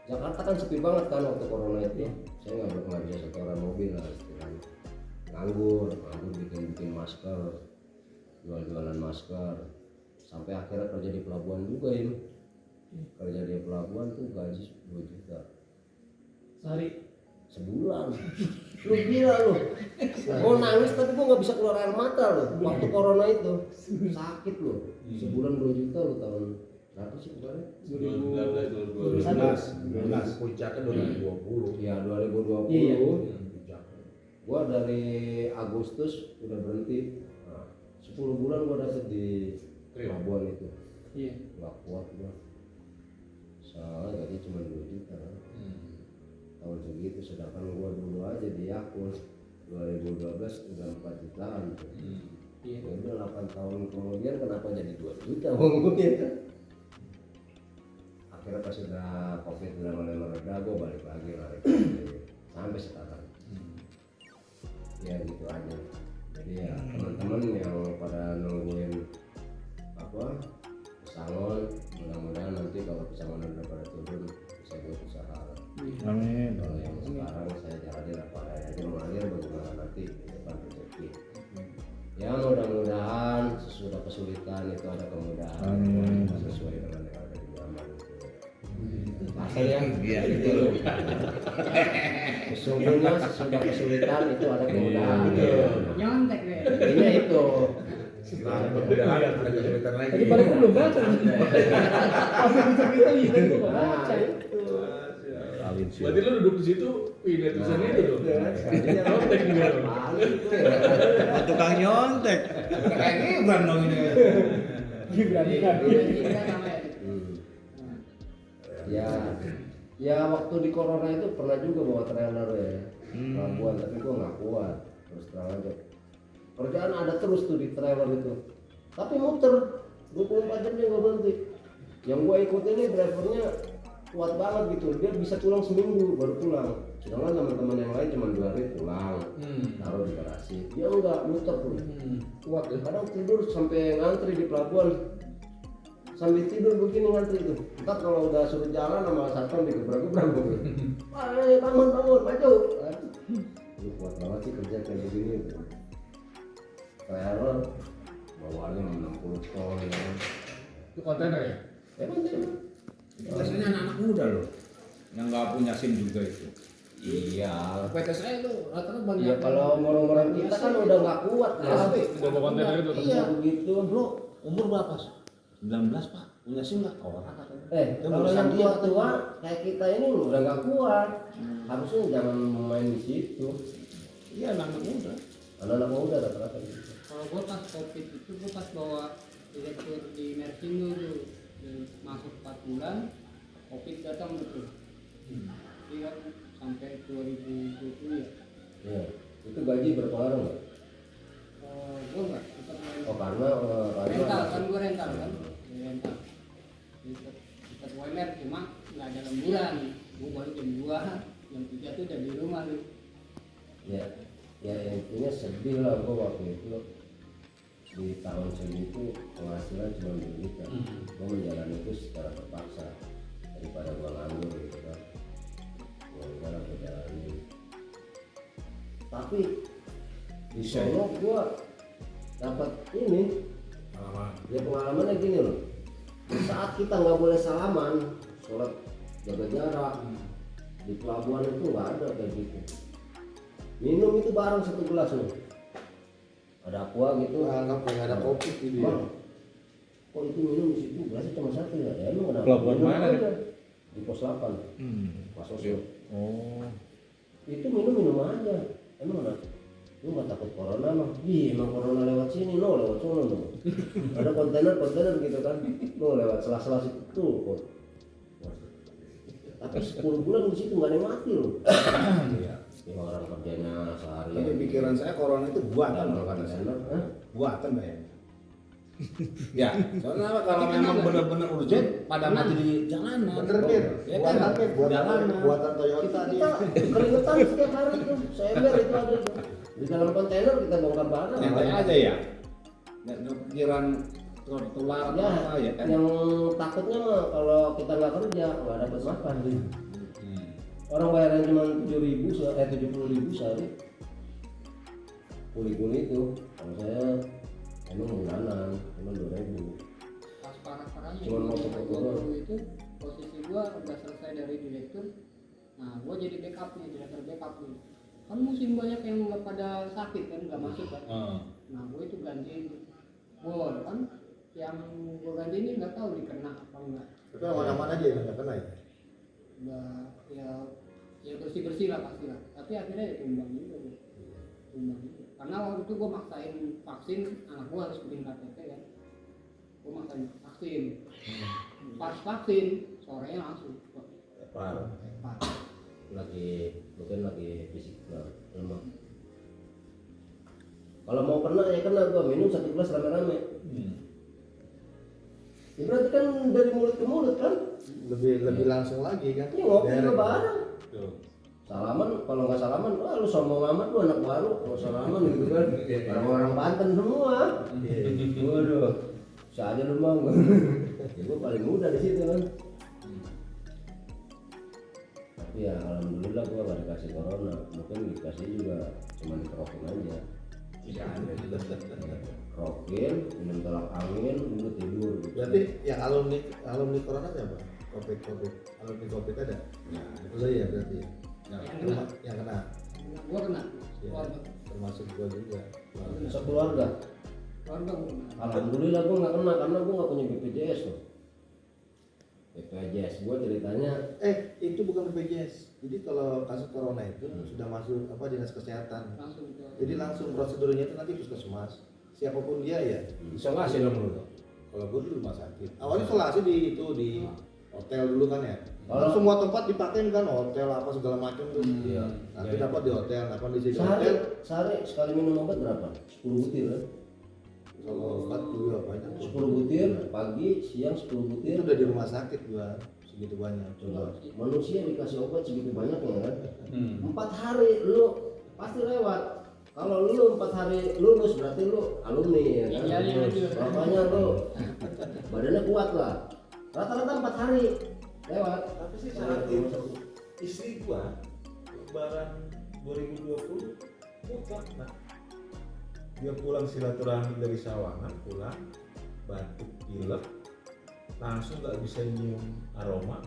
Jakarta kan sepi banget kan waktu corona itu. Saya nggak bisa setoran mobil lah istilahnya. Nganggur bikin masker, jualan masker, sampai akhirnya kerja di pelabuhan juga ini. Kerja di pelabuhan tuh gaji 2 juta Sehari. sebulan. Lu gila lu. Mau nangis tapi gua nggak bisa keluar air mata lu. Waktu corona itu sakit lu. Sebulan 2 juta lu tahun berapa sih kemarin? 2019 puncaknya 2020. Ya 2020. Iya. Gua dari Agustus udah berhenti. Nah, 10 bulan gua dapet di pelabuhan itu. Iya. Nggak kuat gua. Soalnya gaji cuma 2 juta. Tahun segitu, sedangkan gua dulu aja di Yakult 2012 udah 4 jutaan tuh. Iya. Ya udah 8 tahun kemudian kenapa jadi 2 juta uang gitu. Akhirnya pas sudah Covid udah mulai mereda, gua balik lagi sampai sekarang. Ya gitu aja. Jadi ya teman-teman yang pada nungguin pesangon, mudah-mudahan nanti kalau pesangon udah pada turun bisa buat usaha. Amin. Kalau yang sekarang saya jalanin apa aja mengalir, bagaimana nanti di depan rezeki. Ya mudah-mudahan sesudah kesulitan itu ada kemudahan. Amin. Sesuai dengan yang ada di zaman itu. Pasal ya, gitu loh. Sesungguhnya sesudah kesulitan itu ada kemudahan. Nyontek deh. Intinya itu. Mudah-mudahan ada kesulitan lagi. Tadi balik belum baca. Pas cerita gitu gua baca. Berarti lu duduk di situ pindah tulisannya itu dong. Nyontek juga. Tukang nyontek. Kayak Gibran dong ini. Gibran kan. Ya waktu di corona itu pernah juga bawa trailer ya. pelabuhan, tapi gue nggak kuat terus terang aja. Kerjaan ada terus tuh di trailer itu, tapi muter 24 jam dia nggak berhenti. Yang gue ikut ini drivernya kuat banget gitu, dia bisa pulang seminggu baru pulang. Sedangkan teman-teman yang lain cuma 2 hari pulang, taruh di garasi. Dia enggak, muter tuh, kuat ya. Kadang tidur sampai ngantri di pelabuhan, sambil tidur begini ngantri itu. Ntar kalau udah suruh jalan sama satpam digebrak-gebrak gitu. Bangun, maju. Lu kuat banget sih kerja kayak begini gitu. Trailer bawaannya 60 ton ya. Itu kontainer ya? Kontainer. Biasanya anak-anak muda loh yang nggak punya SIM juga itu. Iya. PT saya itu rata-rata banyak. Ya kalau orang-orang kita kan udah nggak kuat ya. Udah bawa kontainer itu. Iya begitu. Bro, umur berapa? 19 pak, punya SIM nggak? Orang katanya. Kalau yang tua-tua kayak kita ini udah nggak kuat. Harusnya jangan main di situ. Iya anak-anak muda. Anak-anak muda rata-rata gitu. Kalau gue pas covid itu gue pas bawa direktur di Mersindo tuh masuk 4 bulan covid datang betul. Iya sampai 2020 ya. Iya. Itu gaji berpengaruh nggak? Gue nggak tetap main. Oh karena Rental kan, gue rental kan. Rental. Tetap UMR cuma nggak ada lemburan. Gue baru jam 2, jam 3 tuh udah di rumah tuh. ya intinya sedih lah gua waktu itu di tahun segitu penghasilan cuma begitu. Gua menjalani itu secara terpaksa daripada gua nganggur gitu kan. Gua udah jalani. Tapi di sono gua dapat ini pengalamannya gini loh. Di saat kita nggak boleh salaman, sholat jaga jarak, di pelabuhan itu nggak ada kayak gitu. Minum itu bareng 1 gelas loh. Ada aqua gitu. Anggap kayak ada kopi gitu ya. Kok itu minum di situ gelasnya cuma 1 ya? Ya emang ada. Pelabuhan mana? Di pos 8. Pas Oslo. Oh. Itu minum aja. Emang ada. Lu nggak takut corona mah? Ih, emang corona lewat sini, no lewat sono no. Ada kontainer gitu kan, no lewat sela-sela situ tuh. Tapi 10 bulan di situ nggak ada yang mati loh. Iya. Ya, orang kerjanya sehari. Tapi pikiran saya corona itu buatan loh kata saya. Buatan ya. Ya, soalnya apa, kalau memang benar-benar urgent pada mati di jalanan. Bener Pir. Ya Buatan kan? buatan Toyota Kita dia. keringetan setiap hari tuh. Seember itu ada tuh. Di dalam kontainer kita bongkar barang. Nyantai aja ya. Nggak ada pikiran tertular Ya, apa ya kan? yang takutnya mah kalau kita nggak kerja nggak dapat makan. Orang bayaran cuma 70.000 sehari. Kuli itu, kalau saya emang bulanan, cuma 2.000. Pas parah-parahnya Cuma mau foto-foto doang. itu posisi gua udah selesai dari direktur. Nah, gua jadi backup nih, direktur backup nih. Kan musim banyak yang nggak pada sakit kan, nggak masuk kan. Nah, gua itu gantiin. Gua kan yang gua ganti ini nggak tahu dikena apa enggak. Itu mana-mana aja yang nggak kena ya. Ya bersih lah pasti lah. Tapi akhirnya ya tumbang juga. Karena waktu itu gua maksain vaksin, anak gua harus bikin KTP kan. Gua maksain vaksin. Pas vaksin sorenya langsung. Parah. Mungkin lagi fisik lemah. Kalau mau kena ya kena, gua minum 1 gelas rame-rame. Ya berarti kan dari mulut ke mulut kan? Lebih langsung lagi kan. Ini ngopi Derek. juga bareng. Salaman, kalau nggak salaman, wah lu sombong amat lu anak baru, kalau salaman gitu kan. Orang-orang Banten semua. Waduh, saya aja lu mau. Ya gua paling muda di situ kan. Tapi ya alhamdulillah gua gak dikasih corona, mungkin dikasih juga cuma dikerokin aja. Tidak ada. Rokin, minum tolak angin, udah tidur. Gitu. Berarti yang alumni corona siapa? Covid. Alumni Covid ada? Ya, Lu ya berarti. Yang kena. Gua kena. Ya, Keluarga. termasuk gua juga. Sekeluarga. Keluarga gua kena. Alhamdulillah gua nggak kena karena gua nggak punya BPJS loh. BPJS gua ceritanya Itu bukan BPJS. Jadi kalau kasus corona itu sudah masuk dinas kesehatan. Langsung ke Jadi langsung prosedurnya itu nanti puskesmas. Siapapun dia ya. isolasi dong lu. Kalau gue dulu rumah sakit. Awalnya isolasi di hotel dulu kan ya. Kalau semua tempat dipakai kan hotel apa segala macam tuh. Iya. Nanti dapat di hotel, nah kondisi di hotel Sehari sekali minum obat berapa? 10 butir kan? kalau obat juga banyak. 10 butir pagi, siang 10 butir. Itu udah di rumah sakit gua segitu banyak. Coba manusia dikasih obat segitu banyaknya kan? 4 hari lu pasti lewat. Kalau lu 4 hari lulus berarti lu alumni ya kan? Iya. Makanya lu badannya kuat lah. Rata-rata 4 hari lewat. Tapi sih saat itu istri gua lebaran 2020 mutlak nah. Dia pulang silaturahmi dari Sawangan, pulang batuk pilek, langsung nggak bisa nyium aroma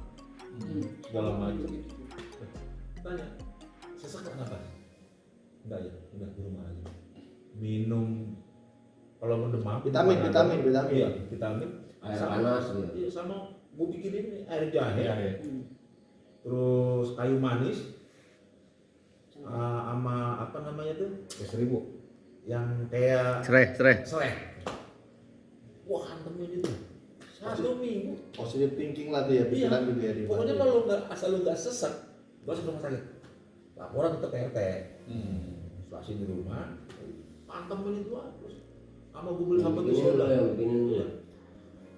segala macam. Tanya, sesek kenapa? Enggak ya, udah di rumah aja. Minum kalau mau demam, Vitamin. iya, vitamin. Air Sama- panas gitu. Iya, sama gua bikin ini air jahe, terus kayu manis, sama apa namanya tuh? Seribu. Yang kayak Serai. seleh. Wah, hantemin itu. 1 minggu. Positive thinking lah tuh ya, pikiran juga ya di Pokoknya kalau nggak asal lu nggak sesek, gua langsung ke rumah sakit. Laporan ke RT. Isolasi di rumah. Hantemin itu terus. Sama gue beli sama Begini Gisela. lu yang bikinin lu. Iya.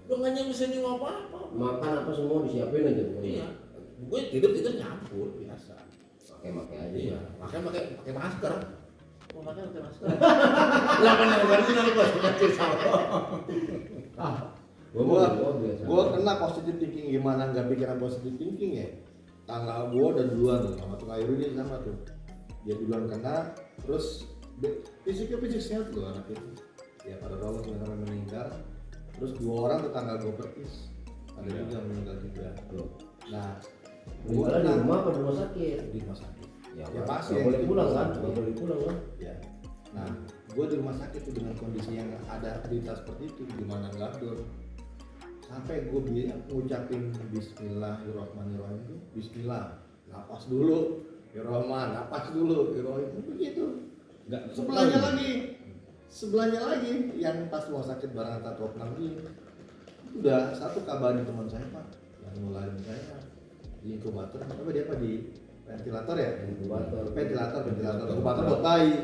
Lu nggak nyampe sini apa-apa. Makan apa semua disiapin aja pokoknya. Iya. Gue tidur nyampur biasa. Pakai aja. Iya. Makanya pakai masker. Oh, makanya pakai masker. Lah kan yang baru ini gua kecil sama. Gua kena positive thinking, gimana nggak pikiran positive thinking ya. Tanggal gua udah duluan tuh sama tukang Ayu ini sama tuh. Dia duluan kena, terus fisik sehat tuh anak itu. Ya pada Allah sampai meninggal. Terus 2 orang tetangga gua persis ada juga meninggal juga. Nah, gua Meninggal di kena rumah apa di rumah sakit? di rumah sakit. Ya, Ya, Pak. pasti Nggak yang boleh itu pulang di kan? rumah Nggak sakit. boleh pulang kan? Ya. Nah, gue di rumah sakit tuh dengan kondisi yang ada cerita seperti itu, gimana nggak dor. Sampai gue ngucapin Bismillahirrahmanirrahim itu, Bismillah, napas dulu, Rahman, napas dulu, Rahim, begitu. Sebelahnya lagi, yang pas rumah sakit barang antar Topnam ini, udah satu kabarin teman saya Pak, yang nularin saya di inkubator, apa dia apa di ventilator ya? Inkubator buat bayi.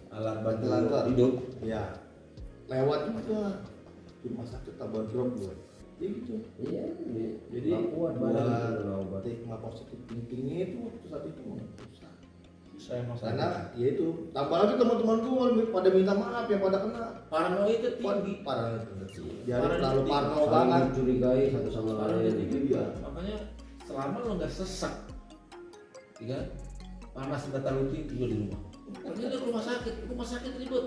Alat Ventilator hidup. ya lewat juga di rumah sakit tabur drop gue ya gitu. Iya. Jadi nggak kuat badan kalau obat. buat hikmah positif thinkingnya itu waktu saat itu susah Saya mau karena ya itu tambah lagi teman-teman gue pada minta maaf yang pada kena paranoid itu tinggi. parah jadi Parah terlalu tinggi. parno Saling banget mencurigai satu sama Paranoid lain. tinggi Iya. juga. Makanya selama lo nggak sesek, ya panas nggak terlalu tinggi juga di rumah. Pokoknya di rumah sakit ribut.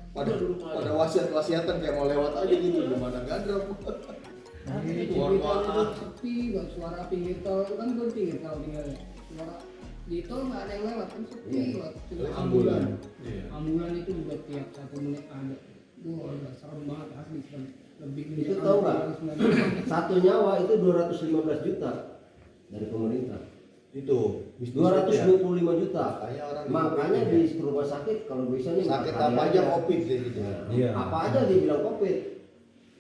pada Udah di rumah pada aja. wasiatan kayak mau lewat aja gitu gimana gak drop Mohon maaf. Sepi, buat suara pinggir tol itu kan gue di pinggir tol tinggalnya. Suara di tol nggak ada yang lewat kan sepi. Iya. Buat ambulan ambulan itu juga tiap 1 menit ada. Udah serem banget asli serem. Lebih Itu tahu nggak? Satu nyawa itu 215 juta dari pemerintah. itu 225 juta. Makanya orang Makanya di di rumah sakit kalau bisa nih sakit 4 hari apa aja covid deh gitu Iya. Apa aja dibilang covid.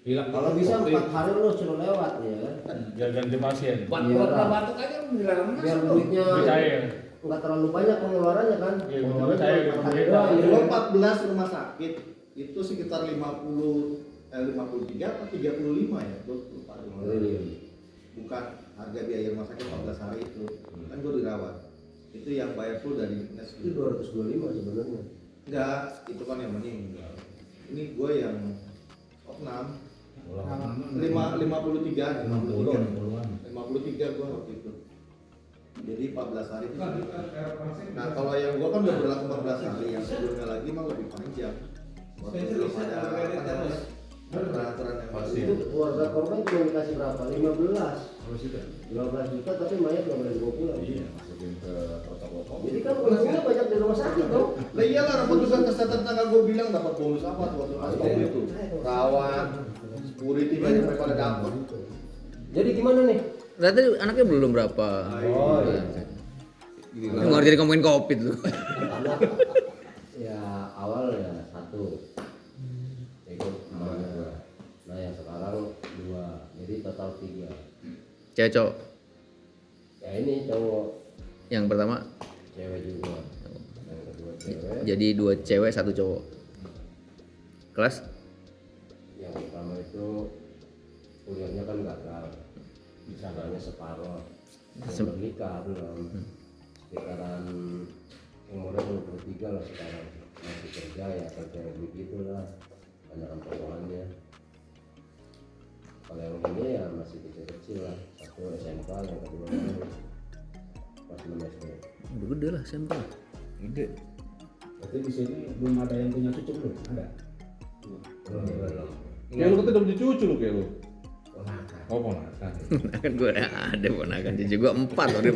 Kalau bisa 4 hari lo suruh lewat ya kan. Biar ganti pasien. Buat Iya, kota Bang. batuk aja bilang Biar masuk. duitnya Percaya. nggak terlalu banyak pengeluarannya kan. Iya, Pengeluarannya percaya cuma di 4 hari pemerintah. doang. Kalau 14 rumah sakit itu sekitar 53 atau 35 ya, gue lupa. Bukan harga biaya rumah sakit 14 hari itu, kan gue dirawat. Itu yang bayar full dari dinas. Itu 225 sebenarnya. Enggak, itu kan yang meninggal. Ini gue yang opnam 53 gue waktu itu. Jadi 14 hari itu. Nah kalau yang gue kan udah berlaku 14 hari, yang sebelumnya lagi mah lebih panjang. Waktu belum ada apa namanya, peraturan yang baru. Itu keluarga korban cuma dikasih berapa? 15 juta tapi mayat nggak boleh dibawa pulang. Iya, masukin ke protokol COVID. Jadi kan untungnya banyak di rumah sakit dong. Lah iyalah petugas kesehatan tangga gue bilang dapat bonus apa waktu pas COVID itu. Kawan, security banyak yang pada dapat. Jadi gimana nih? Berarti anaknya belum berapa? Oh iya. Nggak jadi ngomongin covid tuh. Anak ya awal ya 1 ikut emaknya. Nah yang sekarang 2, jadi total 3. Cewek cowok. Ya ini cowok, Yang pertama cewek juga. Yang kedua cewek. jadi 2 cewek 1 cowok. Kelas Yang pertama itu kuliahnya kan gagal, bisanya separuh. Yang bernikah belum. Sekitaran umurnya 23 lah sekarang. Masih kerja ya kerja begitu lah. Banyak persoalannya. Kalau yang ini ya masih kecil-kecil lah. Satu SMK, yang kedua pas 6 SD. udah gede lah SMP. Gede. Berarti di sini belum ada yang punya cucu belum? Ada. Belum. Kayak lu kan udah punya cucu lu kayak lu. Ponakan. Oh ponakan. Kan gue ada ponakan cucu gue 4 udah